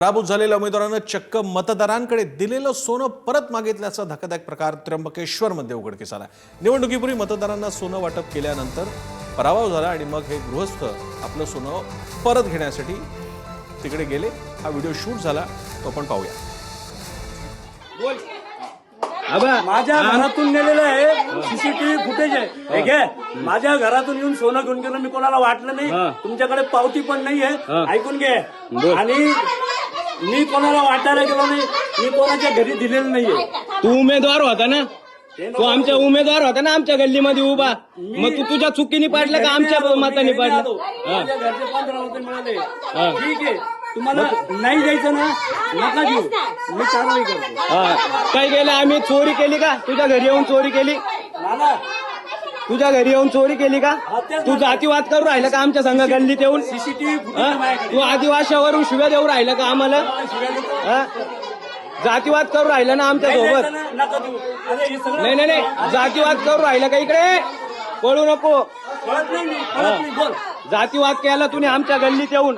पराभूत झालेल्या उमेदवारांना चक्क मतदारांकडे दिलेलं सोनं परत मागितल्याचा धक्कादायक प्रकार त्र्यंबकेश्वरमध्ये उघडकीस आला। निवडणुकीपूर्वी मतदारांना सोनं वाटप केल्यानंतर पराभव झाला आणि मग हे गृहस्थ आपलं सोनं परत घेण्यासाठी तिकडे गेले। हा व्हिडिओ शूट झाला, तो पण पाहूया। माझ्या घरातून नेलेलं आहे, सीसीटीव्ही फुटेज आहे, ठीक आहे। माझ्या घरातून येऊन सोनं घेऊन गेलं, मी कोणाला वाटलं नाही, तुमच्याकडे पावती पण नाहीये, ऐकून घे। आणि मी कोणाला वाटायला गेलो नाही, मी कोणाच्या घरी दिलेलं नाहीये। तू उमेदवार होता ना, तू आमच्या उमेदवार होता ना, आमच्या गल्लीमध्ये उभा, मग तू तुझ्या चुकीने पाडलं का आमच्या मताने पाडलं? माझ्या घरचे 15 होते मिळाले, ठीक आहे। तुम्हाला नाही द्यायचं ना, नका घेऊ, मी कारवाई करतो। काय केलं आम्ही? चोरी केली का? तुझ्या घरी येऊन चोरी केली? मला तुझ्या घरी येऊन चोरी केली का? तू जातीवाद करू राहिला का आमच्या संघ गल्लीत येऊन? सीसीटीव्ही तू आदिवाशावरून शिव्या देऊ राहिला का आम्हाला? जातीवाद करू राहिला ना आमच्या सोबत? नका देऊ। अरे हे सगळं नाही नाही नाही, जातीवाद करू राहिला का? इकडे पळू नको। कळत नाही, कळत नाही, बोल। जातीवाद केला तुम्ही आमच्या गल्लीत येऊन।